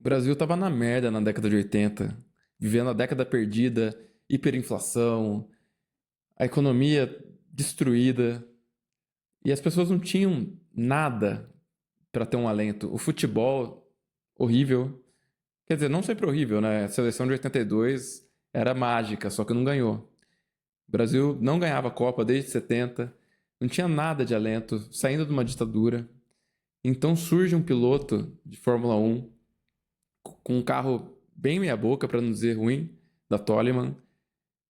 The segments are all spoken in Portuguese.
O Brasil tava na merda na década de 80, vivendo a década perdida, hiperinflação, a economia destruída, e as pessoas não tinham nada para ter um alento. O futebol, horrível. Quer dizer, não sempre horrível, né? A seleção de 82 era mágica, só que não ganhou. O Brasil não ganhava a Copa desde 70, não tinha nada de alento, saindo de uma ditadura. Então surge um piloto de Fórmula 1 com um carro bem meia boca, para não dizer ruim, da Toleman,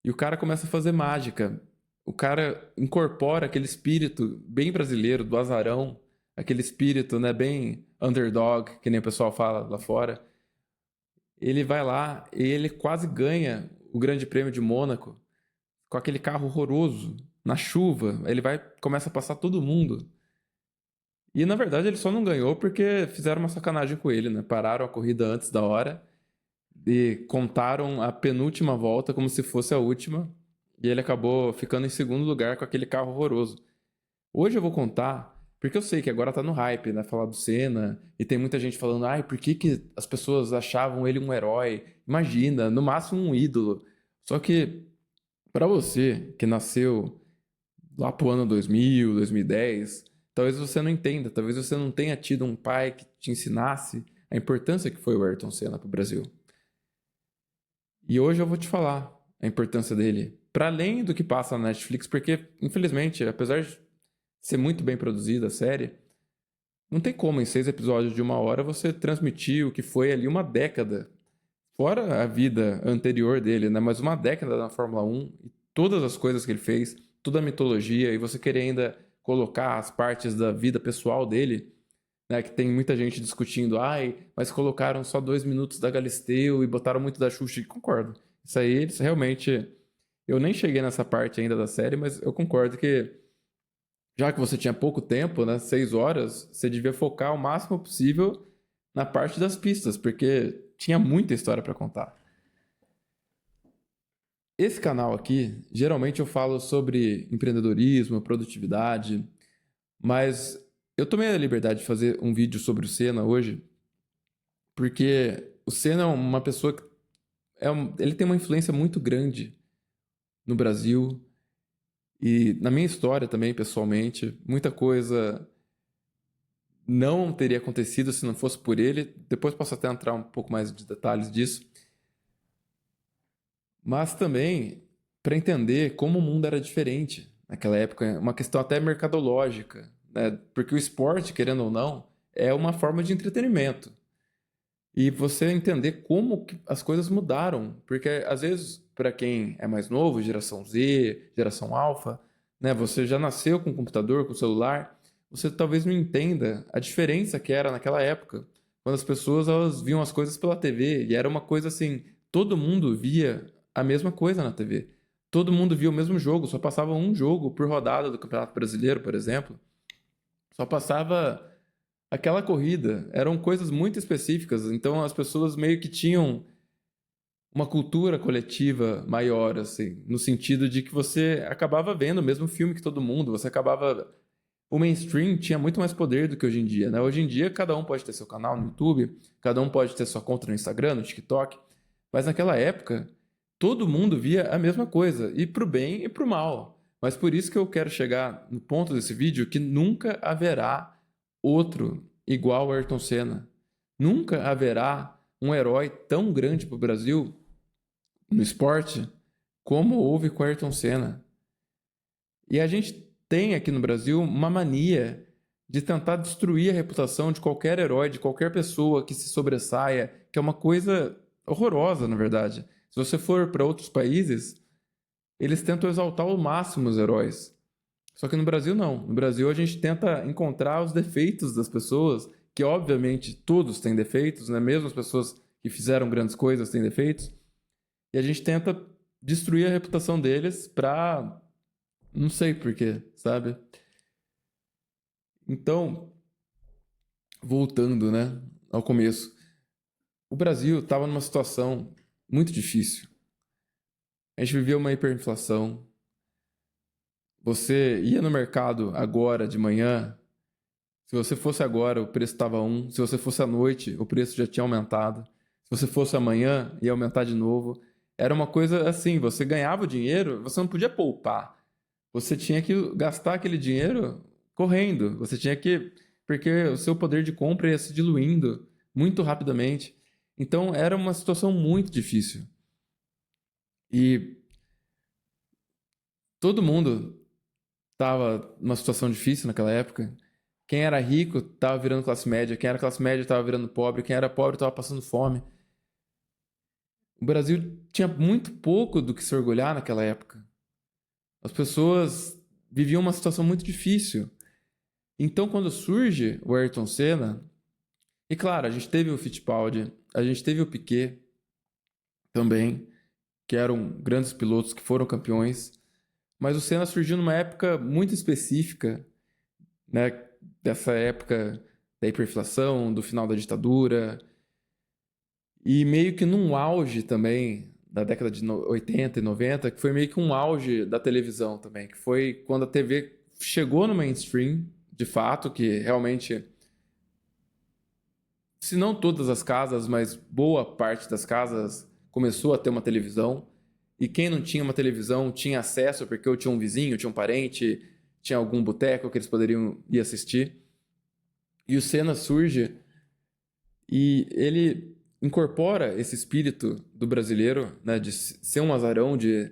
e o cara começa a fazer mágica. O cara incorpora aquele espírito bem brasileiro do azarão, aquele espírito, né, bem underdog, que nem o pessoal fala lá fora. Ele vai lá e ele quase ganha o Grande Prêmio de Mônaco com aquele carro horroroso, na chuva. Ele vai começa a passar todo mundo. E na verdade ele só não ganhou porque fizeram uma sacanagem com ele, né? Pararam a corrida antes da hora e contaram a penúltima volta como se fosse a última. E ele acabou ficando em segundo lugar com aquele carro horroroso. Hoje eu vou contar, porque eu sei que agora tá no hype, né? Falar do Senna, e tem muita gente falando, ai, por que que as pessoas achavam ele um herói? Imagina, no máximo um ídolo. Só que, pra você que nasceu lá pro ano 2000, 2010, talvez você não entenda, talvez você não tenha tido um pai que te ensinasse a importância que foi o Ayrton Senna pro Brasil. E hoje eu vou te falar a importância dele, para além do que passa na Netflix, porque, infelizmente, apesar de ser muito bem produzida a série, não tem como em 6 episódios de 1 hora você transmitir o que foi ali uma década, fora a vida anterior dele, né? Mas uma década na Fórmula 1 e todas as coisas que ele fez, toda a mitologia, e você querer ainda colocar as partes da vida pessoal dele, né? Que tem muita gente discutindo, ai, mas colocaram só 2 minutos da Galisteu e botaram muito da Xuxa, e concordo. Isso aí, eles realmente. Eu nem cheguei nessa parte ainda da série, mas eu concordo que já que você tinha pouco tempo, né, 6 horas, você devia focar o máximo possível na parte das pistas, porque tinha muita história para contar. Esse canal aqui, geralmente eu falo sobre empreendedorismo, produtividade, mas eu tomei a liberdade de fazer um vídeo sobre o Senna hoje, porque o Senna é uma pessoa que ele tem uma influência muito grande no Brasil e na minha história também, pessoalmente. Muita coisa não teria acontecido se não fosse por ele. Depois posso até entrar um pouco mais de detalhes disso. Mas também para entender como o mundo era diferente naquela época, uma questão até mercadológica, né? Porque o esporte, querendo ou não, é uma forma de entretenimento. E você entender como que as coisas mudaram, porque às vezes para quem é mais novo, geração Z, geração Alpha, né, você já nasceu com computador, com celular, você talvez não entenda a diferença que era naquela época, quando as pessoas elas viam as coisas pela TV e era uma coisa assim, todo mundo via a mesma coisa na TV. Todo mundo via o mesmo jogo, só passava um jogo por rodada do Campeonato Brasileiro, por exemplo. Só passava aquela corrida. Eram coisas muito específicas, então as pessoas meio que tinham uma cultura coletiva maior, assim, no sentido de que você acabava vendo o mesmo filme que todo mundo, você acabava. O mainstream tinha muito mais poder do que hoje em dia, né? Hoje em dia, cada um pode ter seu canal no YouTube, cada um pode ter sua conta no Instagram, no TikTok, mas naquela época, todo mundo via a mesma coisa, e pro bem e pro mal. Mas por isso que eu quero chegar no ponto desse vídeo que nunca haverá outro igual ao Ayrton Senna. Nunca haverá um herói tão grande para o Brasil no esporte como houve com Ayrton Senna. E a gente tem aqui no Brasil uma mania de tentar destruir a reputação de qualquer herói, de qualquer pessoa que se sobressaia, que é uma coisa horrorosa, na verdade. Se você for para outros países, eles tentam exaltar ao máximo os heróis. Só que no Brasil não. No Brasil a gente tenta encontrar os defeitos das pessoas, que obviamente todos têm defeitos, né? Mesmo as pessoas que fizeram grandes coisas têm defeitos. E a gente tenta destruir a reputação deles pra. Não sei porquê, sabe? Então, voltando, né, ao começo. O Brasil estava numa situação muito difícil. A gente vivia uma hiperinflação. Você ia no mercado agora de manhã, Se você fosse agora, o preço estava um. Se você fosse à noite, o preço já tinha aumentado. Se você fosse amanhã, ia aumentar de novo. Era uma coisa assim, você ganhava o dinheiro, você não podia poupar. Você tinha que gastar aquele dinheiro correndo. Você tinha que. Porque o seu poder de compra ia se diluindo muito rapidamente. Então era uma situação muito difícil. E todo mundo estava numa situação difícil naquela época. Quem era rico estava virando classe média, quem era classe média estava virando pobre, quem era pobre estava passando fome. O Brasil tinha muito pouco do que se orgulhar naquela época. As pessoas viviam uma situação muito difícil. Então, quando surge o Ayrton Senna, e claro, a gente teve o Fittipaldi, a gente teve o Piquet também, que eram grandes pilotos que foram campeões, mas o Senna surgiu numa época muito específica, né? Dessa época da hiperinflação, do final da ditadura, e meio que num auge também da década de 80 e 90, que foi meio que um auge da televisão também, que foi quando a TV chegou no mainstream, de fato, que realmente, se não todas as casas, mas boa parte das casas começou a ter uma televisão. E quem não tinha uma televisão tinha acesso, porque eu tinha um vizinho, tinha um parente, tinha algum boteco que eles poderiam ir assistir. E o Senna surge e ele incorpora esse espírito do brasileiro, né, de ser um azarão, de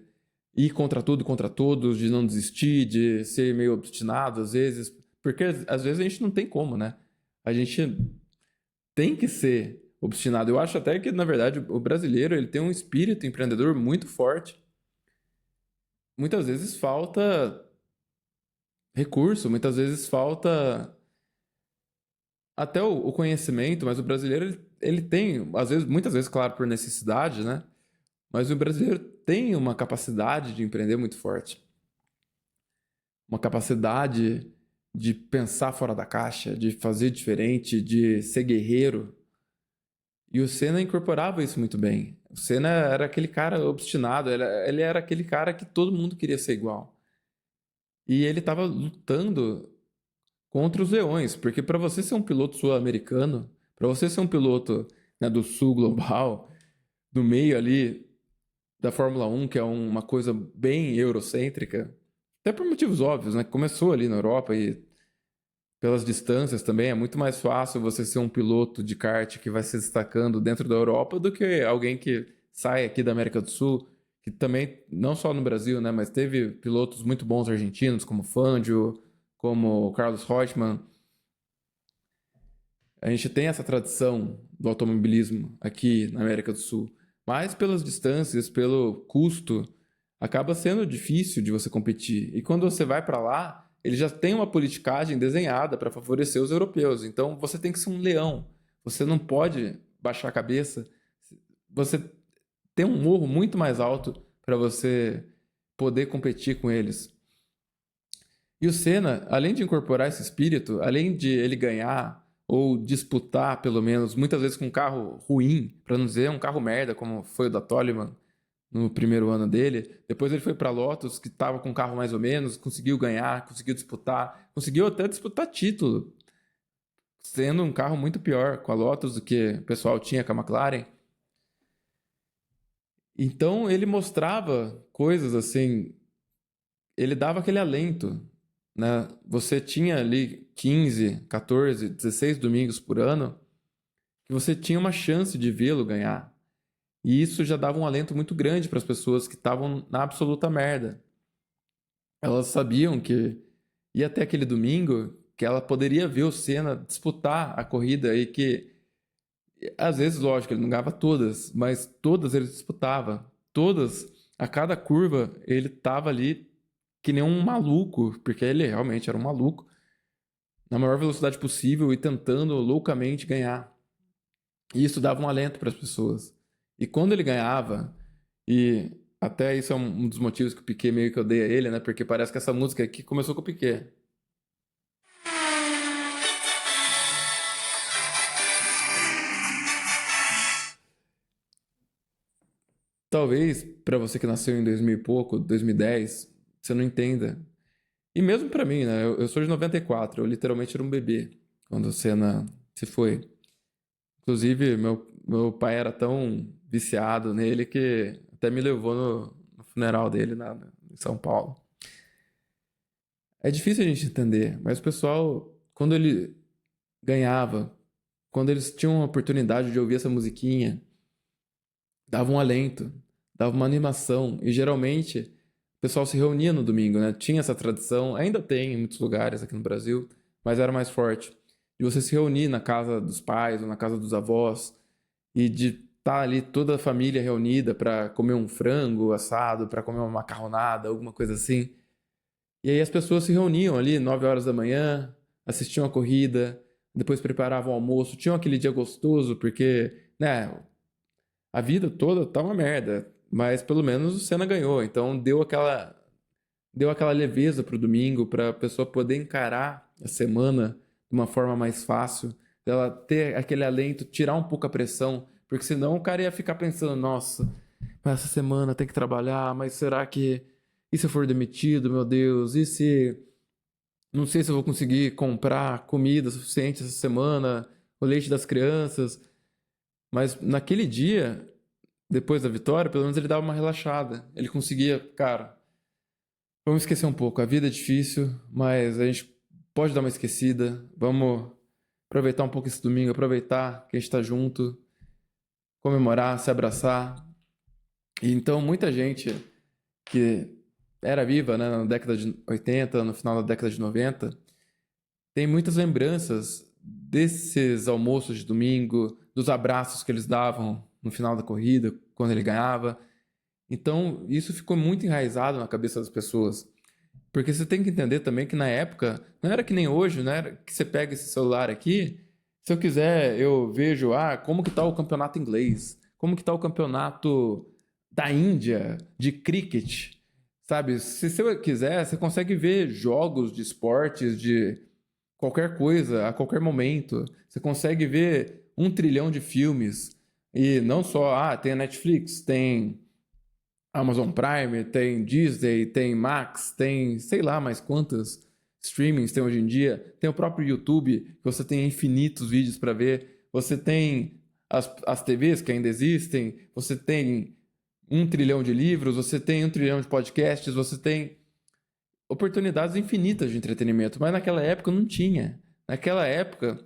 ir contra tudo, contra todos, de não desistir, de ser meio obstinado às vezes, porque às vezes a gente não tem como, né? A gente tem que ser obstinado. Eu acho até que, na verdade, o brasileiro ele tem um espírito empreendedor muito forte. Muitas vezes falta recurso, muitas vezes falta até o conhecimento, mas o brasileiro ele tem, às vezes, muitas vezes, claro, por necessidade, né? Mas o brasileiro tem uma capacidade de empreender muito forte. Uma capacidade de pensar fora da caixa, de fazer diferente, de ser guerreiro. E o Senna incorporava isso muito bem. O Senna era aquele cara obstinado, ele era aquele cara que todo mundo queria ser igual. E ele estava lutando contra os leões, porque para você ser um piloto sul-americano, para você ser um piloto, né, do sul global, do meio ali da Fórmula 1, que é uma coisa bem eurocêntrica, até por motivos óbvios, né? Começou ali na Europa e pelas distâncias também é muito mais fácil você ser um piloto de kart que vai se destacando dentro da Europa do que alguém que sai aqui da América do Sul, que também, não só no Brasil, né, mas teve pilotos muito bons argentinos, como Fangio, como Carlos Reutemann. A gente tem essa tradição do automobilismo aqui na América do Sul, mas pelas distâncias, pelo custo, acaba sendo difícil de você competir. E quando você vai para lá, ele já tem uma politicagem desenhada para favorecer os europeus. Então você tem que ser um leão. Você não pode baixar a cabeça. Você tem um morro muito mais alto para você poder competir com eles. E o Senna, além de incorporar esse espírito, além de ele ganhar ou disputar, pelo menos, muitas vezes com um carro ruim, para não dizer um carro merda, como foi o da Toleman no primeiro ano dele. Depois ele foi para a Lotus, que estava com um carro mais ou menos, conseguiu ganhar, conseguiu disputar, conseguiu até disputar título, sendo um carro muito pior com a Lotus do que o pessoal tinha com a McLaren. Então ele mostrava coisas assim, ele dava aquele alento, né? Você tinha ali 15, 14, 16 domingos por ano que você tinha uma chance de vê-lo ganhar. E isso já dava um alento muito grande para as pessoas que estavam na absoluta merda. Elas sabiam que ia até aquele domingo que ela poderia ver o Senna disputar a corrida e que, às vezes, lógico, ele não ganhava todas, mas todas ele disputava. Todas, a cada curva, ele estava ali que nem um maluco, porque ele realmente era um maluco, na maior velocidade possível e tentando loucamente ganhar. E isso dava um alento para as pessoas. E quando ele ganhava, e até isso é um dos motivos que o Piquet meio que odeia ele, né? Porque parece que essa música aqui começou com o Piquet. Talvez para você que nasceu em 2000 e pouco, 2010, você não entenda. E mesmo para mim, né? Eu sou de 94, eu literalmente era um bebê. quando o Senna se foi. Inclusive, meu pai era tão viciado nele que até me levou no funeral dele em São Paulo. É difícil a gente entender, mas o pessoal, quando ele ganhava, quando eles tinham a oportunidade de ouvir essa musiquinha, dava um alento, dava uma animação. E geralmente o pessoal se reunia no domingo, né? Tinha essa tradição, ainda tem em muitos lugares aqui no Brasil, mas era mais forte. De você se reunir na casa dos pais ou na casa dos avós e de estar ali toda a família reunida para comer um frango assado, para comer uma macarronada, alguma coisa assim. E aí as pessoas se reuniam ali 9 horas da manhã, assistiam a corrida, depois preparavam o almoço, tinham aquele dia gostoso, porque, né, a vida toda tá uma merda, mas pelo menos o Senna ganhou, então deu aquela leveza pro domingo, para a pessoa poder encarar a semana de uma forma mais fácil, dela ter aquele alento, tirar um pouco a pressão, porque senão o cara ia ficar pensando, nossa, mas essa semana tem que trabalhar, mas será que e se eu for demitido, meu Deus? E se não sei se eu vou conseguir comprar comida suficiente essa semana, o leite das crianças, mas naquele dia, depois da vitória, pelo menos ele dava uma relaxada. Ele conseguia, cara, vamos esquecer um pouco. A vida é difícil, mas a gente pode dar uma esquecida. Vamos aproveitar um pouco esse domingo, aproveitar que a gente está junto, comemorar, se abraçar. E então, muita gente que era viva, né, na década de 80, no final da década de 90, tem muitas lembranças desses almoços de domingo, dos abraços que eles davam no final da corrida, quando ele ganhava. Então, isso ficou muito enraizado na cabeça das pessoas. Porque você tem que entender também que na época, não era que nem hoje, não era que você pega esse celular aqui, se eu quiser, eu vejo, como que tá o campeonato inglês? Como que tá o campeonato da Índia, de cricket? Sabe, se você quiser, você consegue ver jogos de esportes, de qualquer coisa, a qualquer momento. Você consegue ver 1 trilhão de filmes. E não só, tem a Netflix, tem Amazon Prime, tem Disney, tem Max, tem sei lá mais quantas streamings tem hoje em dia. Tem o próprio YouTube, que você tem infinitos vídeos para ver. Você tem as TVs que ainda existem. Você tem 1 trilhão de livros. Você tem 1 trilhão de podcasts. Você tem oportunidades infinitas de entretenimento. Mas naquela época não tinha. Naquela época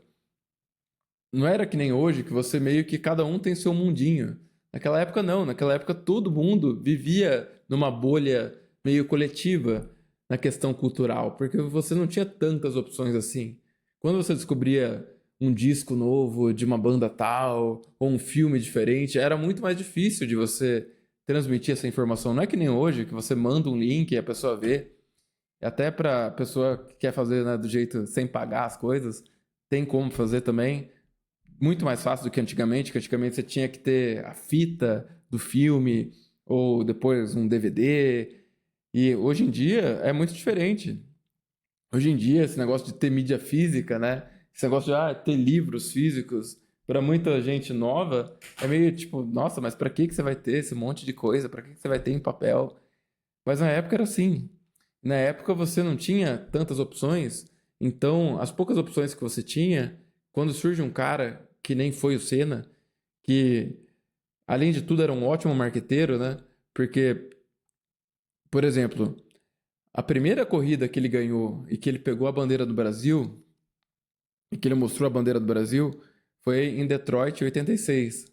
não era que nem hoje, que você meio que cada um tem seu mundinho. Naquela época não, naquela época todo mundo vivia numa bolha meio coletiva na questão cultural, porque você não tinha tantas opções assim. Quando você descobria um disco novo de uma banda tal, ou um filme diferente, era muito mais difícil de você transmitir essa informação. Não é que nem hoje, que você manda um link e a pessoa vê. Até para a pessoa que quer fazer, né, do jeito sem pagar as coisas, tem como fazer também muito mais fácil do que antigamente você tinha que ter a fita do filme ou depois um DVD. E hoje em dia é muito diferente. Hoje em dia, esse negócio de ter mídia física, né? Esse negócio de ter livros físicos, para muita gente nova, é meio tipo, nossa, mas para que você vai ter esse monte de coisa? Para que você vai ter em papel? Mas na época era assim. Na época você não tinha tantas opções, então as poucas opções que você tinha, quando surge um cara que nem foi o Senna, que além de tudo era um ótimo marqueteiro, né? Porque, por exemplo, a primeira corrida que ele ganhou e que ele pegou a bandeira do Brasil, e que ele mostrou a bandeira do Brasil, foi em Detroit, em 86,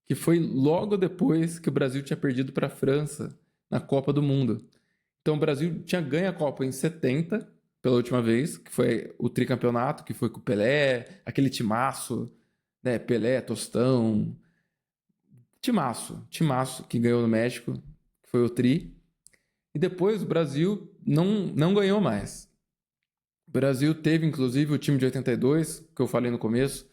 que foi logo depois que o Brasil tinha perdido para a França na Copa do Mundo. Então o Brasil tinha ganho a Copa em 70, pela última vez, que foi o tricampeonato, que foi com o Pelé, aquele timaço, né? Pelé, Tostão, timaço que ganhou no México, que foi o Tri. E depois o Brasil não ganhou mais. O Brasil teve, inclusive, o time de 82, que eu falei no começo,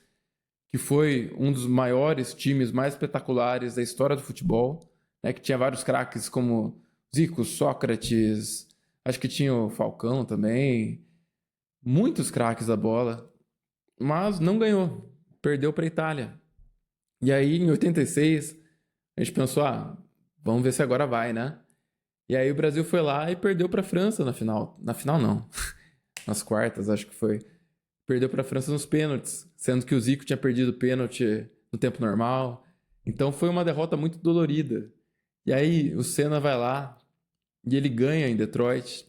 que foi um dos maiores times mais espetaculares da história do futebol, né? Que tinha vários craques como Zico, Sócrates, acho que tinha o Falcão também, muitos craques da bola, mas não ganhou, perdeu para a Itália. E aí, em 86, a gente pensou, vamos ver se agora vai, né? E aí o Brasil foi lá e perdeu para a França na final. Na final não, nas quartas acho que foi. perdeu para a França nos pênaltis, sendo que o Zico tinha perdido o pênalti no tempo normal. Então foi uma derrota muito dolorida. E aí o Senna vai lá e ele ganha em Detroit.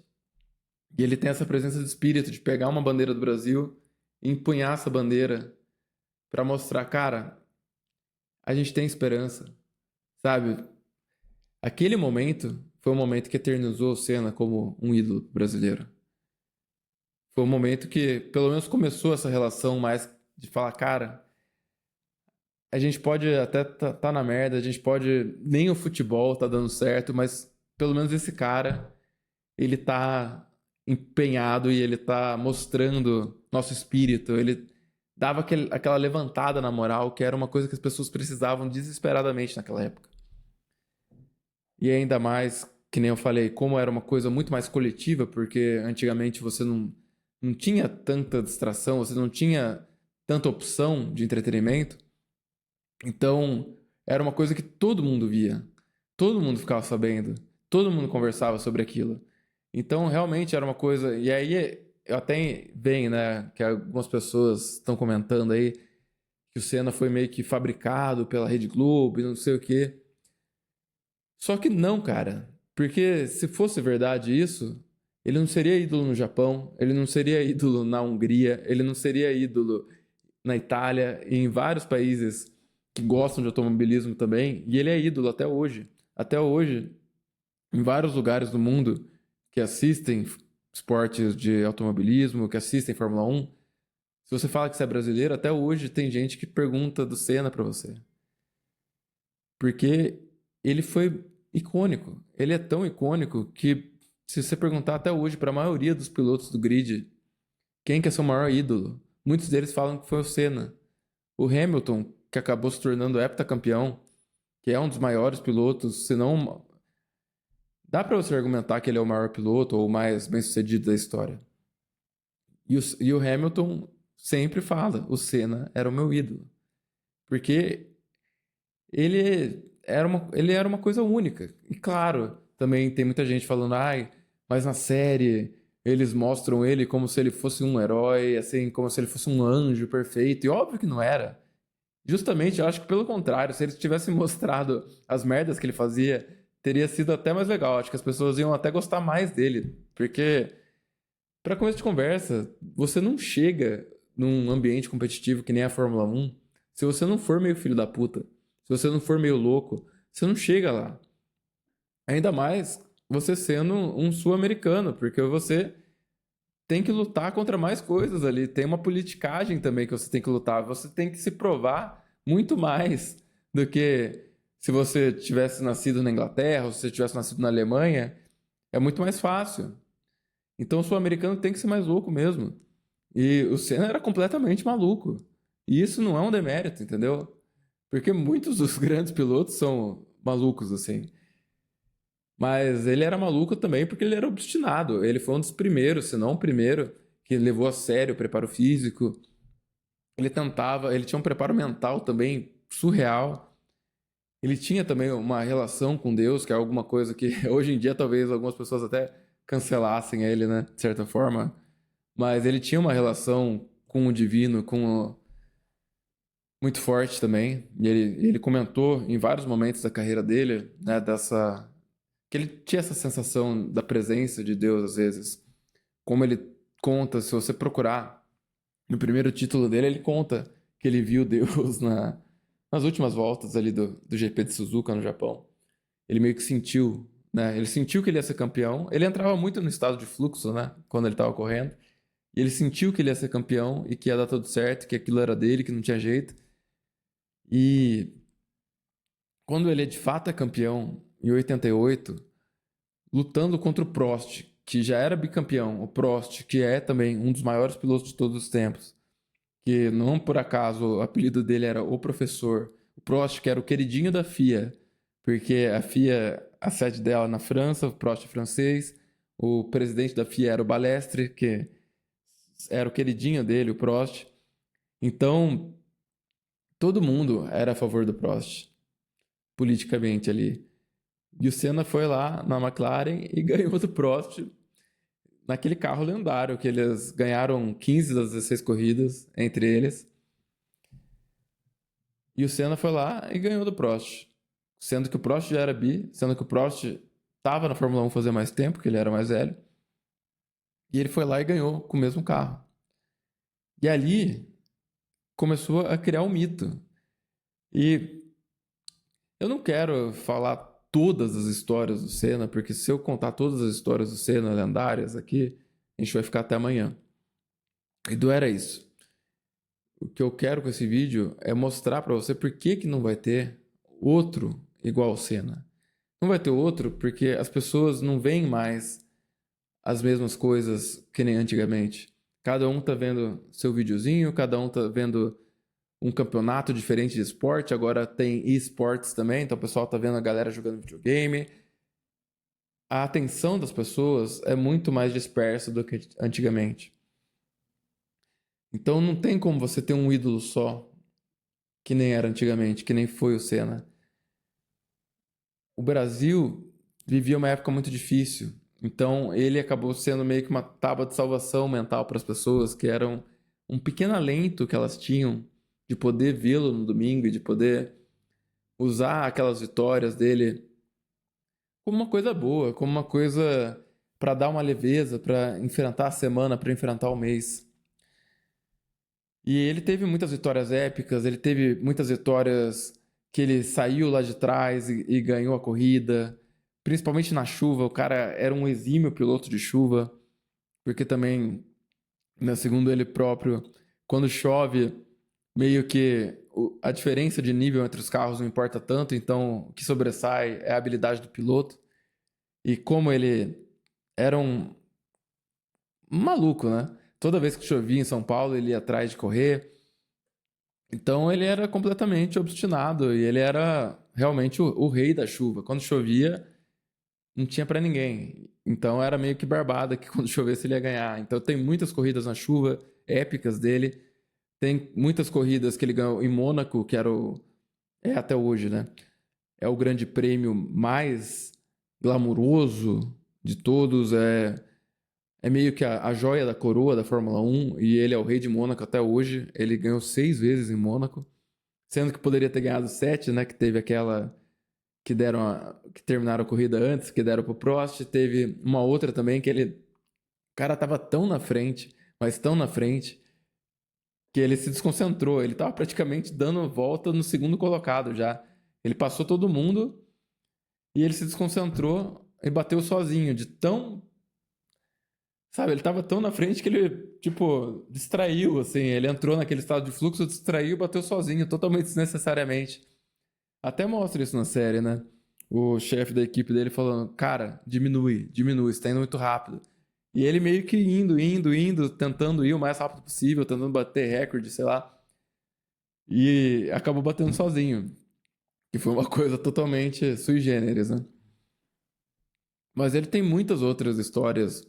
E ele tem essa presença de espírito de pegar uma bandeira do Brasil e empunhar essa bandeira para mostrar, cara, a gente tem esperança, sabe? Aquele momento foi um momento que eternizou o Senna como um ídolo brasileiro. Foi um momento que, pelo menos, começou essa relação mais de falar, cara, a gente pode até tá na merda, a gente pode... Nem o futebol tá dando certo, mas pelo menos esse cara, ele tá empenhado e ele tá mostrando nosso espírito, ele dava aquela levantada na moral, que era uma coisa que as pessoas precisavam desesperadamente naquela época. E ainda mais, que nem eu falei, como era uma coisa muito mais coletiva, porque antigamente você não tinha tanta distração, você não tinha tanta opção de entretenimento. Então, era uma coisa que todo mundo via, todo mundo ficava sabendo, todo mundo conversava sobre aquilo. Então, realmente era uma coisa. E aí, eu até venho, né, que algumas pessoas estão comentando aí que o Senna foi meio que fabricado pela Rede Globo e não sei o quê. Só que não, cara. Porque se fosse verdade isso, ele não seria ídolo no Japão, ele não seria ídolo na Hungria, ele não seria ídolo na Itália e em vários países que gostam de automobilismo também, e ele é ídolo até hoje. Até hoje, em vários lugares do mundo que assistem esportes de automobilismo, que assistem Fórmula 1, se você fala que você é brasileiro, até hoje tem gente que pergunta do Senna pra você. Porque ele foi icônico. Ele é tão icônico que, se você perguntar até hoje para a maioria dos pilotos do grid quem que é seu maior ídolo, muitos deles falam que foi o Senna. O Hamilton, que acabou se tornando heptacampeão, que é um dos maiores pilotos, se não... Dá para você argumentar que ele é o maior piloto ou o mais bem-sucedido da história. E o Hamilton sempre fala, o Senna era o meu ídolo. Porque ele era uma coisa única. E claro, também tem muita gente falando, ai, mas na série eles mostram ele como se ele fosse um herói, assim, como se ele fosse um anjo perfeito. E óbvio que não era. Justamente, eu acho que pelo contrário, se eles tivessem mostrado as merdas que ele fazia, teria sido até mais legal. Acho que as pessoas iam até gostar mais dele. Porque, para começo de conversa, você não chega num ambiente competitivo que nem a Fórmula 1 se você não for meio filho da puta. Se você não for meio louco, você não chega lá. Ainda mais você sendo um sul-americano, porque você tem que lutar contra mais coisas ali. Tem uma politicagem também que você tem que lutar. Você tem que se provar muito mais do que se você tivesse nascido na Inglaterra ou se você tivesse nascido na Alemanha. É muito mais fácil. Então o sul-americano tem que ser mais louco mesmo. E o Senna era completamente maluco. E isso não é um demérito, entendeu? Porque muitos dos grandes pilotos são malucos, assim. Mas ele era maluco também porque ele era obstinado. Ele foi um dos primeiros, se não o primeiro, que levou a sério o preparo físico. Ele tinha um preparo mental também surreal. Ele tinha também uma relação com Deus, que é alguma coisa que hoje em dia talvez algumas pessoas até cancelassem ele, né, de certa forma. Mas ele tinha uma relação com o divino, muito forte também. E ele comentou em vários momentos da carreira dele, né, que ele tinha essa sensação da presença de Deus às vezes. Como ele conta, se você procurar no primeiro título dele, ele conta que ele viu Deus nas últimas voltas ali do GP de Suzuka no Japão. Ele meio que sentiu, né? Ele sentiu que ele ia ser campeão. Ele entrava muito no estado de fluxo, né? Quando ele estava correndo. E ele sentiu que ele ia ser campeão e que ia dar tudo certo, que aquilo era dele, que não tinha jeito. E quando ele de fato é campeão, em 88, lutando contra o Prost, que já era bicampeão, o Prost, que é também um dos maiores pilotos de todos os tempos, que não por acaso o apelido dele era o Professor. O Prost, que era o queridinho da FIA, porque a FIA, a sede dela na França, o Prost é francês, o presidente da FIA era o Balestre, que era o queridinho dele, o Prost. Então, todo mundo era a favor do Prost, politicamente ali. E o Senna foi lá na McLaren e ganhou do Prost naquele carro lendário que eles ganharam 15 das 16 corridas entre eles. E o Senna foi lá e ganhou do Prost. Sendo que o Prost já era bi, sendo que o Prost estava na Fórmula 1 fazia mais tempo, que ele era mais velho. E ele foi lá e ganhou com o mesmo carro. E ali começou a criar um mito. E eu não quero falar todas as histórias do Senna, porque se eu contar todas as histórias do Senna lendárias aqui, a gente vai ficar até amanhã. E não era isso. O que eu quero com esse vídeo é mostrar para você por que não vai ter outro igual ao Senna. Não vai ter outro porque as pessoas não veem mais as mesmas coisas que nem antigamente. Cada um tá vendo seu videozinho, cada um tá vendo um campeonato diferente de esporte, agora tem esportes também, então o pessoal tá vendo a galera jogando videogame. A atenção das pessoas é muito mais dispersa do que antigamente. Então não tem como você ter um ídolo só, que nem era antigamente, que nem foi o Senna. O Brasil vivia uma época muito difícil, então ele acabou sendo meio que uma tábua de salvação mental para as pessoas, que eram um pequeno alento que elas tinham de poder vê-lo no domingo e de poder usar aquelas vitórias dele como uma coisa boa, como uma coisa para dar uma leveza, para enfrentar a semana, para enfrentar o mês. E ele teve muitas vitórias épicas, ele teve muitas vitórias que ele saiu lá de trás e ganhou a corrida, principalmente na chuva. O cara era um exímio piloto de chuva, porque também, né, segundo ele próprio, quando chove, meio que a diferença de nível entre os carros não importa tanto, então o que sobressai é a habilidade do piloto. E como ele era um maluco, né? Toda vez que chovia em São Paulo, ele ia atrás de correr. Então ele era completamente obstinado e ele era realmente o rei da chuva. Quando chovia, não tinha pra ninguém. Então era meio que barbada que quando chovesse ele ia ganhar. Então tem muitas corridas na chuva épicas dele. Tem muitas corridas que ele ganhou em Mônaco, que era o é até hoje, né? É o grande prêmio mais glamuroso de todos, é meio que a joia da coroa da Fórmula 1 e ele é o rei de Mônaco até hoje. Ele ganhou 6 vezes em Mônaco, sendo que poderia ter ganhado 7, né? Que teve aquela que terminaram a corrida antes, que deram pro Prost. Teve uma outra também que o cara tava tão na frente, mas tão na frente, que ele se desconcentrou. Ele tava praticamente dando volta no segundo colocado já. Ele passou todo mundo e ele se desconcentrou e bateu sozinho, de tão. Sabe, ele tava tão na frente que ele, tipo, distraiu, assim. Ele entrou naquele estado de fluxo, distraiu, bateu sozinho, totalmente desnecessariamente. Até mostra isso na série, né? O chefe da equipe dele falando, cara, diminui, você tá indo muito rápido. E ele meio que indo, tentando ir o mais rápido possível, tentando bater recorde, sei lá. E acabou batendo sozinho. Que foi uma coisa totalmente sui generis, né? Mas ele tem muitas outras histórias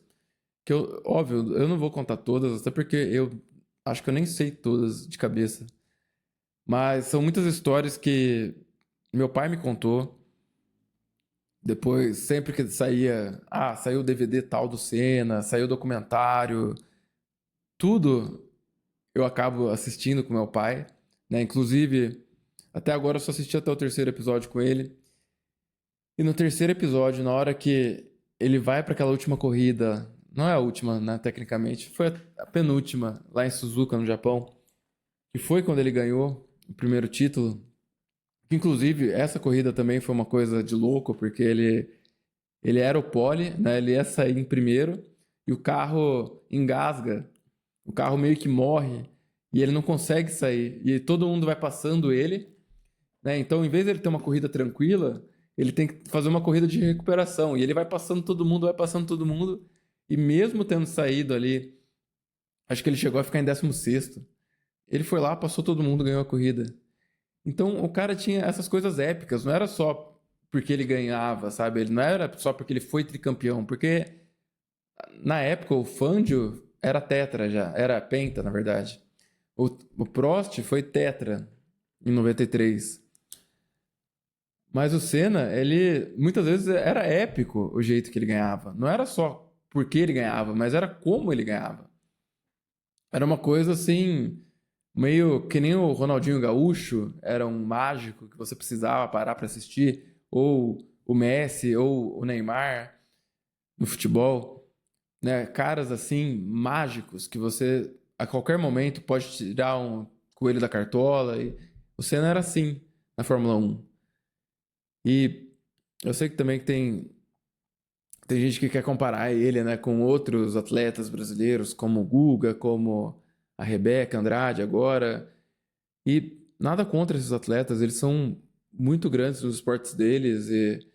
que eu, óbvio, eu não vou contar todas, até porque eu acho que eu nem sei todas de cabeça. Mas são muitas histórias que meu pai me contou. Depois, sempre que saía, saiu o DVD tal do Senna, saiu o documentário, tudo eu acabo assistindo com meu pai, né? Inclusive, até agora eu só assisti até o terceiro episódio com ele. E no terceiro episódio, na hora que ele vai para aquela última corrida, não é a última, né, tecnicamente, foi a penúltima, lá em Suzuka, no Japão, que foi quando ele ganhou o primeiro título. Inclusive, essa corrida também foi uma coisa de louco, porque ele era o pole, né, ele ia sair em primeiro, e o carro engasga, o carro meio que morre, e ele não consegue sair, e todo mundo vai passando ele, né? Então, em vez de ele ter uma corrida tranquila, ele tem que fazer uma corrida de recuperação. E ele vai passando todo mundo. E mesmo tendo saído ali, acho que ele chegou a ficar em 16º. Ele foi lá, passou todo mundo, ganhou a corrida. Então, o cara tinha essas coisas épicas. Não era só porque ele ganhava, sabe? Ele não era só porque ele foi tricampeão. Porque, na época, o Fangio era tetra já. Era penta, na verdade. O Prost foi tetra em 93. Mas o Senna, ele muitas vezes era épico o jeito que ele ganhava. Não era só por que ele ganhava, mas era como ele ganhava. Era uma coisa assim, meio que nem o Ronaldinho Gaúcho, era um mágico que você precisava parar para assistir, ou o Messi, ou o Neymar no futebol, né? Caras assim, mágicos, que você a qualquer momento pode tirar um coelho da cartola. E o Senna era assim na Fórmula 1. E eu sei que também tem gente que quer comparar ele, né, com outros atletas brasileiros, como o Guga, como a Rebeca Andrade agora. E nada contra esses atletas, eles são muito grandes nos esportes deles e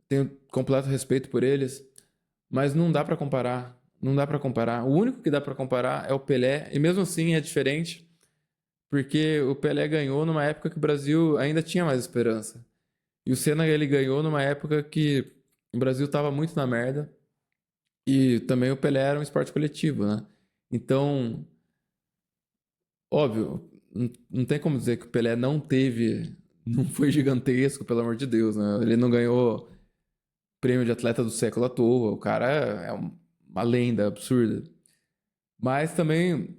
tenho completo respeito por eles, mas não dá pra comparar. Não dá pra comparar. O único que dá pra comparar é o Pelé, e mesmo assim é diferente, porque o Pelé ganhou numa época que o Brasil ainda tinha mais esperança. E o Senna ele ganhou numa época que o Brasil tava muito na merda. E também o Pelé era um esporte coletivo, né? Então, óbvio, não tem como dizer que o Pelé não teve, não foi gigantesco, pelo amor de Deus, né? Ele não ganhou prêmio de atleta do século à toa, o cara é uma lenda absurda. Mas também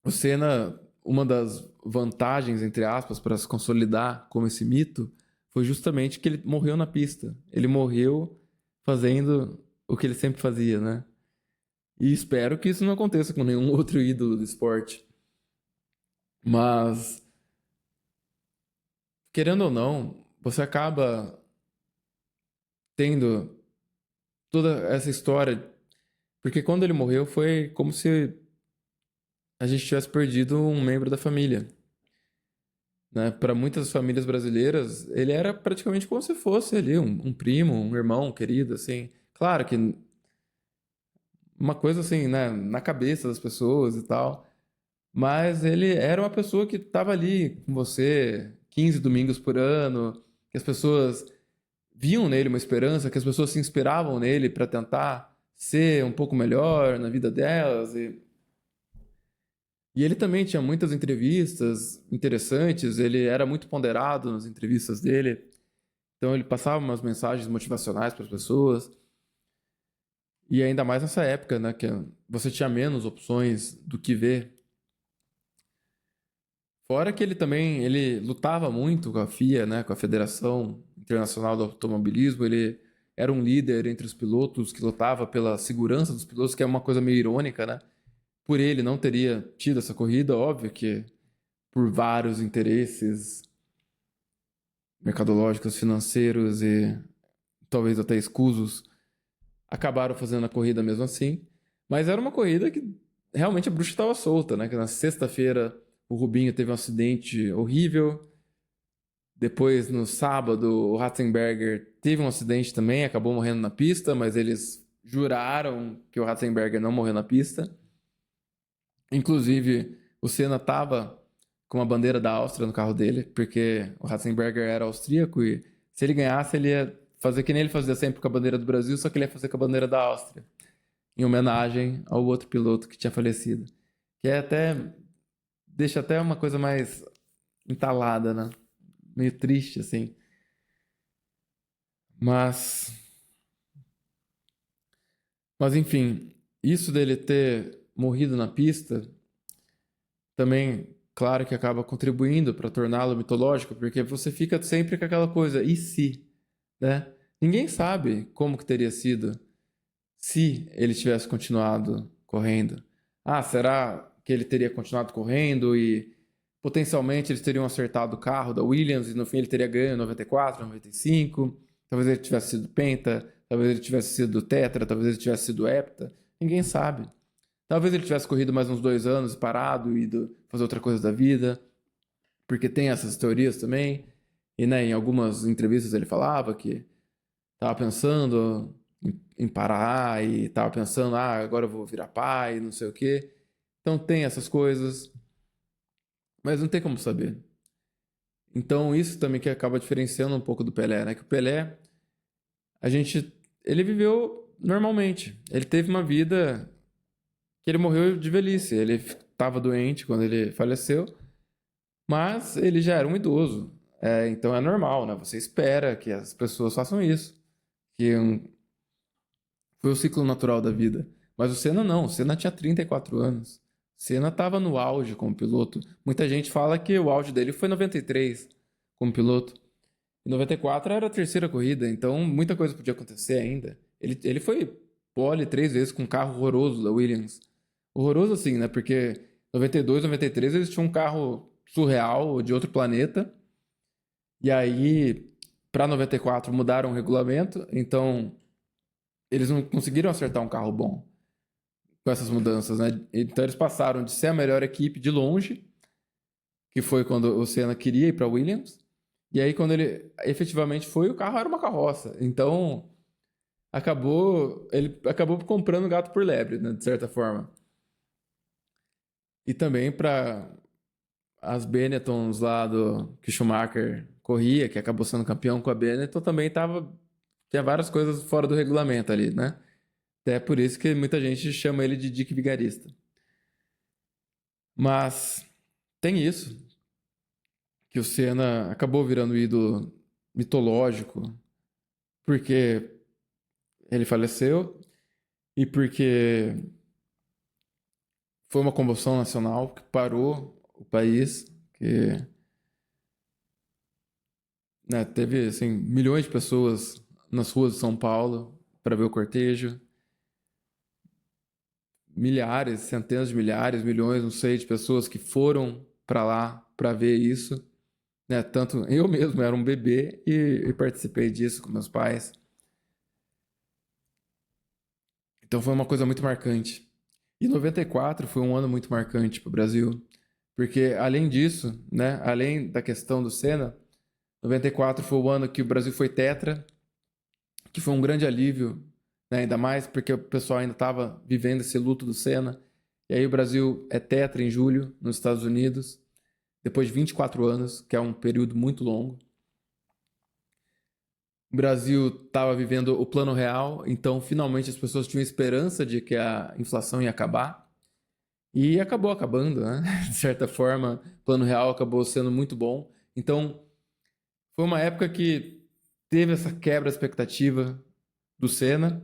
o Senna, uma das vantagens, entre aspas, para se consolidar como esse mito, foi justamente que ele morreu na pista. Ele morreu fazendo o que ele sempre fazia, né? E espero que isso não aconteça com nenhum outro ídolo do esporte. Mas, querendo ou não, você acaba tendo toda essa história. Porque quando ele morreu foi como se a gente tivesse perdido um membro da família. Né? Para muitas famílias brasileiras, ele era praticamente como se fosse ali um primo, um irmão querido, assim. Claro que uma coisa assim, né, na cabeça das pessoas e tal. Mas ele era uma pessoa que estava ali com você 15 domingos por ano, que as pessoas viam nele uma esperança, que as pessoas se inspiravam nele para tentar ser um pouco melhor na vida delas. E ele também tinha muitas entrevistas interessantes, ele era muito ponderado nas entrevistas dele, então ele passava umas mensagens motivacionais para as pessoas. E ainda mais nessa época, né, que você tinha menos opções do que ver. Fora que ele também, ele lutava muito com a FIA, né, com a Federação Internacional do Automobilismo, ele era um líder entre os pilotos que lutava pela segurança dos pilotos, que é uma coisa meio irônica, né? Por ele não teria tido essa corrida, óbvio que por vários interesses mercadológicos, financeiros e talvez até escusos, acabaram fazendo a corrida mesmo assim. Mas era uma corrida que realmente a bruxa estava solta, né? Que na sexta-feira o Rubinho teve um acidente horrível. Depois, no sábado, o Ratzenberger teve um acidente também, acabou morrendo na pista, mas eles juraram que o Ratzenberger não morreu na pista. Inclusive, o Senna estava com uma bandeira da Áustria no carro dele, porque o Ratzenberger era austríaco e se ele ganhasse, ele ia fazer que nem ele fazia sempre com a bandeira do Brasil, só que ele ia fazer com a bandeira da Áustria, em homenagem ao outro piloto que tinha falecido. Que é até deixa até uma coisa mais entalada, né? Meio triste assim. Mas Mas enfim, isso dele ter morrido na pista também, claro que acaba contribuindo para torná-lo mitológico, porque você fica sempre com aquela coisa, e se, né? Ninguém sabe como que teria sido se ele tivesse continuado correndo. Ah, será que ele teria continuado correndo e potencialmente eles teriam acertado o carro da Williams e no fim ele teria ganho em 94, 95? Talvez ele tivesse sido penta, talvez ele tivesse sido tetra, talvez ele tivesse sido hepta. Ninguém sabe. Talvez ele tivesse corrido mais uns 2 anos parado e ido fazer outra coisa da vida, porque tem essas teorias também. E né, em algumas entrevistas ele falava que estava pensando em parar e estava pensando, ah, agora eu vou virar pai, não sei o quê. Então tem essas coisas, mas não tem como saber. Então isso também que acaba diferenciando um pouco do Pelé, né? Que o Pelé, a gente, ele viveu normalmente. Ele teve uma vida que ele morreu de velhice. Ele estava doente quando ele faleceu, mas ele já era um idoso. Então é normal, né? Você espera que as pessoas façam isso. Que Foi o ciclo natural da vida. Mas o Senna não, o Senna tinha 34 anos. O Senna estava no auge como piloto. Muita gente fala que o auge dele foi em 93 como piloto. Em 94 era a terceira corrida, então muita coisa podia acontecer ainda. Ele foi pole 3 vezes com um carro horroroso da Williams. Horroroso assim, né? Porque 92, 93 eles tinham um carro surreal, de outro planeta. E aí, para 94 mudaram o regulamento, então eles não conseguiram acertar um carro bom com essas mudanças, né? Então eles passaram de ser a melhor equipe de longe, que foi quando o Senna queria ir para Williams, e aí quando ele efetivamente foi, o carro era uma carroça. Então ele acabou comprando gato por lebre, né, de certa forma. E também para as Benettons lá do que Schumacher corria, que acabou sendo campeão com a Benetton, também tinha várias coisas fora do regulamento ali, né? Até por isso que muita gente chama ele de Dick Vigarista. Mas tem isso, que o Senna acabou virando ídolo mitológico, porque ele faleceu e porque foi uma comoção nacional que parou o país, que né, teve assim, milhões de pessoas nas ruas de São Paulo para ver o cortejo. Milhares, centenas de milhares, milhões, não sei, de pessoas que foram para lá para ver isso. Né? Tanto eu mesmo era um bebê e participei disso com meus pais. Então foi uma coisa muito marcante. E 94 foi um ano muito marcante para o Brasil, porque além disso, né, além da questão do Senna, 94 foi o ano que o Brasil foi tetra, que foi um grande alívio, né, ainda mais porque o pessoal ainda estava vivendo esse luto do Senna. E aí o Brasil é tetra em julho, nos Estados Unidos, depois de 24 anos, que é um período muito longo. O Brasil estava vivendo o plano real, então finalmente as pessoas tinham esperança de que a inflação ia acabar. E acabou acabando, né? De certa forma, o plano real acabou sendo muito bom. Então, foi uma época que teve essa quebra de expectativa do Senna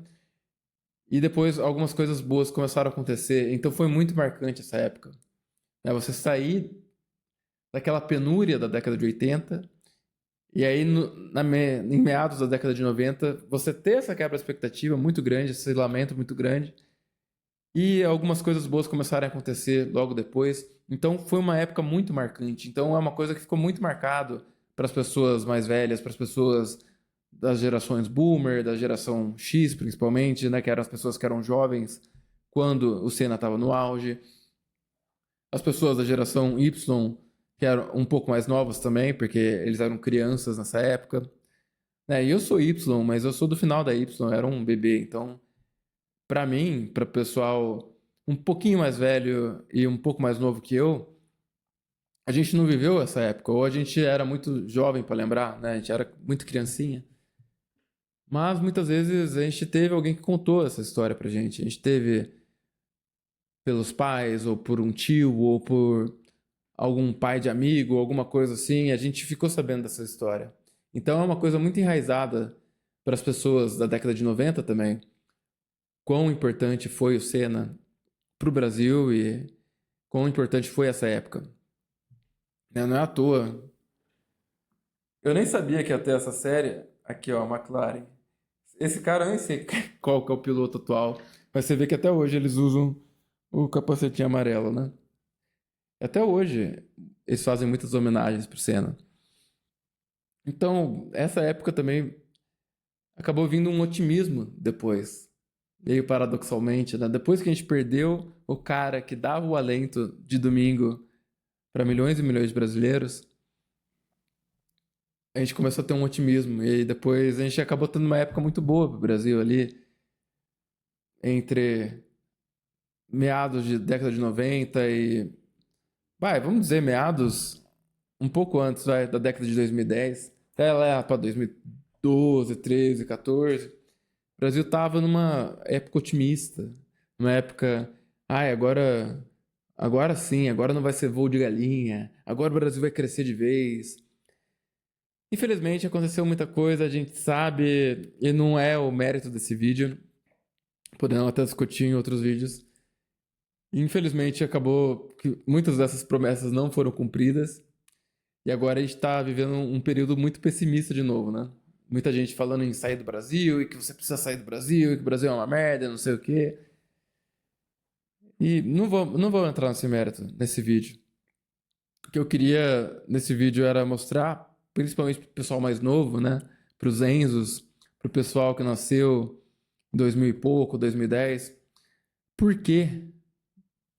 e depois algumas coisas boas começaram a acontecer. Então, foi muito marcante essa época. Né? Você sair daquela penúria da década de 80 e aí, em meados da década de 90, você ter essa quebra de expectativa muito grande, esse lamento muito grande. E algumas coisas boas começaram a acontecer logo depois. Então foi uma época muito marcante. Então é uma coisa que ficou muito marcado para as pessoas mais velhas, para as pessoas das gerações boomer, da geração X principalmente, né, que eram as pessoas que eram jovens quando o Senna estava no auge. As pessoas da geração Y, que eram um pouco mais novas também, porque eles eram crianças nessa época. Né? E eu sou Y, mas eu sou do final da Y, eu era um bebê, então para mim, para o pessoal um pouquinho mais velho e um pouco mais novo que eu, a gente não viveu essa época, ou a gente era muito jovem para lembrar, né? A gente era muito criancinha. Mas muitas vezes a gente teve alguém que contou essa história pra gente. A gente teve pelos pais, ou por um tio, ou por algum pai de amigo, alguma coisa assim, a gente ficou sabendo dessa história. Então é uma coisa muito enraizada para as pessoas da década de 90 também. Quão importante foi o Senna para o Brasil e quão importante foi essa época. Né? Não é à toa. Eu nem sabia que ia ter essa série. Aqui, ó, McLaren. Esse cara, eu nem sei qual que é o piloto atual. Mas você vê que até hoje eles usam o capacetinho amarelo, né? Até hoje eles fazem muitas homenagens pro Senna. Então, essa época também acabou vindo um otimismo depois. Meio paradoxalmente, né? Depois que a gente perdeu o cara que dava o alento de domingo para milhões e milhões de brasileiros, a gente começou a ter um otimismo. E depois a gente acabou tendo uma época muito boa pro Brasil ali, entre meados de década de 90 e. Vamos dizer, meados um pouco antes da década de 2010, até lá para 2012, 13, 14. O Brasil tava numa época otimista, numa época. Agora sim, agora não vai ser voo de galinha, agora o Brasil vai crescer de vez. Infelizmente aconteceu muita coisa, a gente sabe, e não é o mérito desse vídeo. podemos até discutir em outros vídeos. E, infelizmente, acabou que muitas dessas promessas não foram cumpridas. E agora a gente está vivendo um período muito pessimista de novo, né? Muita gente falando em sair do Brasil e que você precisa sair do Brasil e que o Brasil é uma merda, não sei o quê. E não vou entrar nesse mérito nesse vídeo. O que eu queria nesse vídeo era mostrar, principalmente pro pessoal mais novo, né? Pros Enzos, pro pessoal que nasceu em 2000 e pouco, 2010. Por que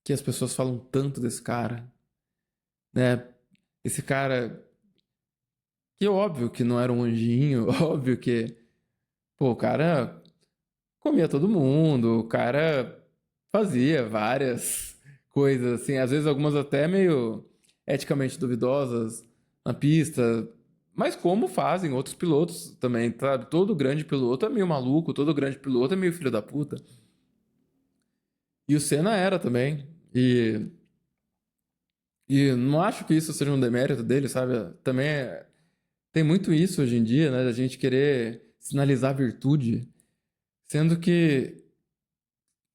as pessoas falam tanto desse cara, né? Esse cara que óbvio que não era um anjinho, óbvio que, pô, o cara comia todo mundo, o cara fazia várias coisas, assim, às vezes algumas até meio eticamente duvidosas na pista, mas como fazem outros pilotos também, sabe? Todo grande piloto é meio maluco, todo grande piloto é meio filho da puta. E o Senna era também. E não acho que isso seja um demérito dele, sabe? Também tem muito isso hoje em dia, né? Da gente querer sinalizar virtude, sendo que,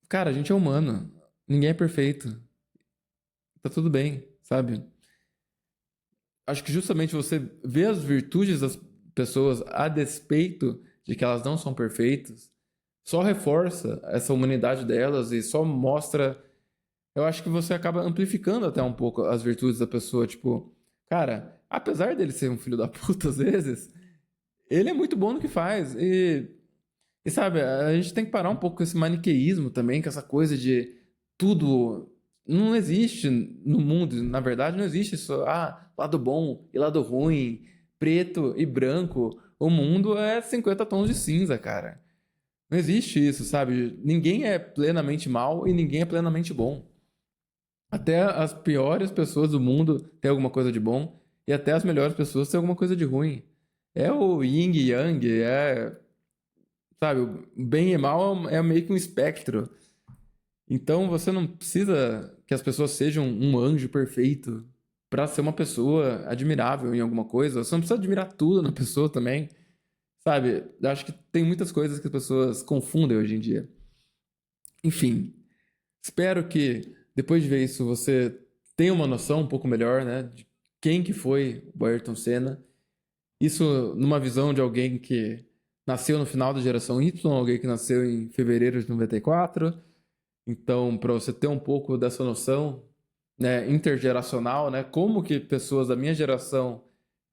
cara, a gente é humano. Ninguém é perfeito. Tá tudo bem, sabe? Acho que justamente você vê as virtudes das pessoas a despeito de que elas não são perfeitas, só reforça essa humanidade delas e só mostra. Eu acho que você acaba amplificando até um pouco as virtudes da pessoa. Tipo, cara, apesar dele ser um filho da puta às vezes, ele é muito bom no que faz. E sabe, a gente tem que parar um pouco com esse maniqueísmo também, com essa coisa de tudo. Não existe no mundo, na verdade, não existe isso. Ah, lado bom e lado ruim, preto e branco. O mundo é 50 tons de cinza, cara. Não existe isso, sabe? Ninguém é plenamente mal e ninguém é plenamente bom. Até as piores pessoas do mundo têm alguma coisa de bom e até as melhores pessoas têm alguma coisa de ruim. É o yin e yang, sabe, o bem e mal é meio que um espectro. Então você não precisa que as pessoas sejam um anjo perfeito para ser uma pessoa admirável em alguma coisa. Você não precisa admirar tudo na pessoa também, sabe? Eu acho que tem muitas coisas que as pessoas confundem hoje em dia. Enfim, espero que depois de ver isso você tenha uma noção um pouco melhor, né, de quem que foi o Ayrton Senna. Isso numa visão de alguém que nasceu no final da geração Y, alguém que nasceu em fevereiro de 94. Então, para você ter um pouco dessa noção, né, intergeracional, né, como que pessoas da minha geração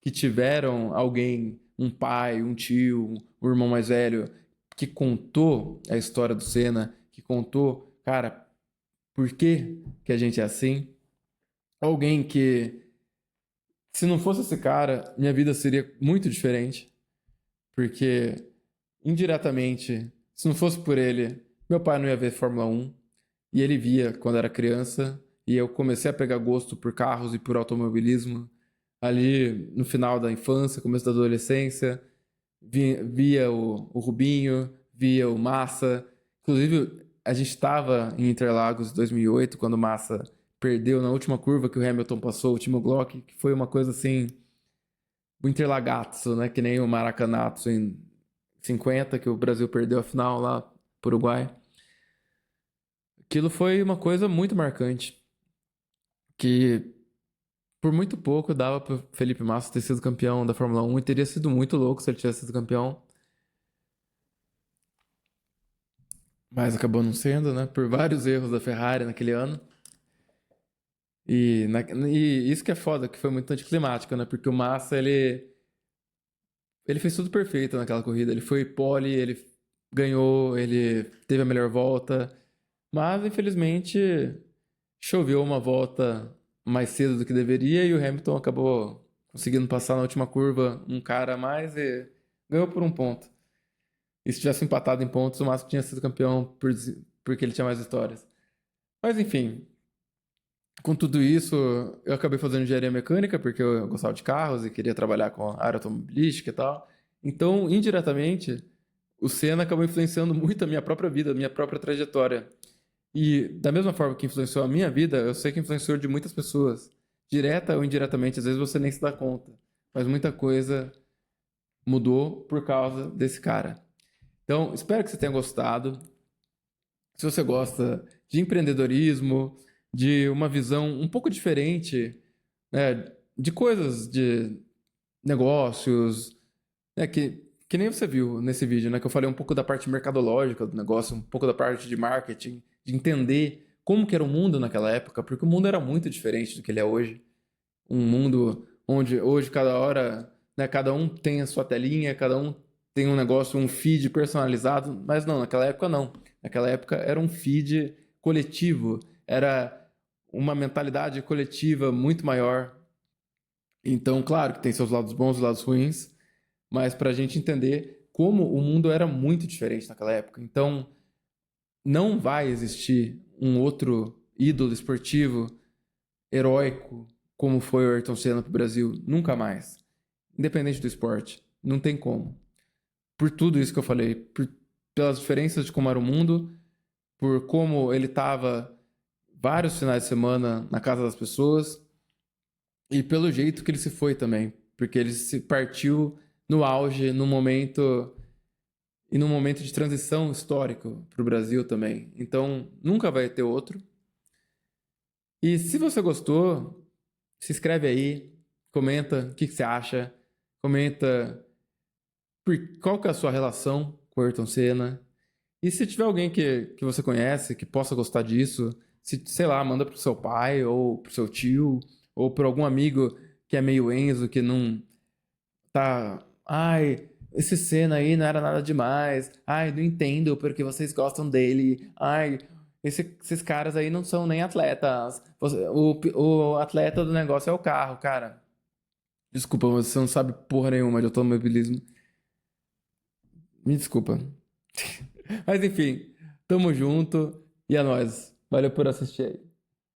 que tiveram alguém, um pai, um tio, um irmão mais velho, que contou a história do Senna, que contou, cara, por que a gente é assim? Alguém que, se não fosse esse cara, minha vida seria muito diferente, porque indiretamente, se não fosse por ele, meu pai não ia ver Fórmula 1 e ele via quando era criança e eu comecei a pegar gosto por carros e por automobilismo ali no final da infância, começo da adolescência, via o Rubinho, via o Massa. Inclusive, a gente estava em Interlagos em 2008, quando o Massa perdeu na última curva que o Hamilton passou o Timo Glock, que foi uma coisa assim, o Interlagazzo, né? Que nem o Maracanazo em 50, que o Brasil perdeu a final lá pro Uruguai. Aquilo foi uma coisa muito marcante, que por muito pouco dava pro Felipe Massa ter sido campeão da Fórmula 1 e teria sido muito louco se ele tivesse sido campeão. Mas acabou não sendo, né? Por vários erros da Ferrari naquele ano. E isso que é foda, que foi muito anticlimático, né? Porque o Massa, ele fez tudo perfeito naquela corrida. Ele foi pole, ele ganhou, ele teve a melhor volta. Mas, infelizmente, choveu uma volta mais cedo do que deveria e o Hamilton acabou conseguindo passar na última curva um cara a mais e ganhou por um ponto. E se tivesse empatado em pontos, o Massa tinha sido campeão porque ele tinha mais vitórias. Mas, enfim, com tudo isso, eu acabei fazendo engenharia mecânica porque eu gostava de carros e queria trabalhar com a área automobilística e tal. Então, indiretamente, o Senna acabou influenciando muito a minha própria vida, a minha própria trajetória. E da mesma forma que influenciou a minha vida, eu sei que influenciou de muitas pessoas, direta ou indiretamente, às vezes você nem se dá conta. Mas muita coisa mudou por causa desse cara. Então, espero que você tenha gostado. Se você gosta de empreendedorismo, de uma visão um pouco diferente, né, de coisas, de negócios, né, que nem você viu nesse vídeo, né, que eu falei um pouco da parte mercadológica do negócio, um pouco da parte de marketing, de entender como que era o mundo naquela época, porque o mundo era muito diferente do que ele é hoje. Um mundo onde hoje cada hora, né, cada um tem a sua telinha, cada um tem um negócio, um feed personalizado, mas não, naquela época não. Naquela época era um feed coletivo, era uma mentalidade coletiva muito maior. Então, claro que tem seus lados bons e lados ruins, mas para a gente entender como o mundo era muito diferente naquela época. Então, não vai existir um outro ídolo esportivo heróico como foi o Ayrton Senna para o Brasil. Nunca mais. Independente do esporte. Não tem como. Por tudo isso que eu falei. Pelas diferenças de como era o mundo, por como ele estava vários finais de semana na casa das pessoas e pelo jeito que ele se foi também. Porque ele se partiu no auge, no momento e num momento de transição histórico para o Brasil também. Então, nunca vai ter outro. E se você gostou, se inscreve aí, comenta o que você acha, comenta qual que é a sua relação com o Ayrton Senna. E se tiver alguém que você conhece, que possa gostar disso, se, sei lá, manda pro seu pai, ou pro seu tio, ou para algum amigo que é meio Enzo, que não tá. Ai, esse Senna aí não era nada demais. Ai, não entendo porque vocês gostam dele. Ai, esses caras aí não são nem atletas. O atleta do negócio é o carro, cara. Desculpa, mas você não sabe porra nenhuma de automobilismo. Me desculpa. Mas enfim, tamo junto e é nóis. Valeu por assistir aí.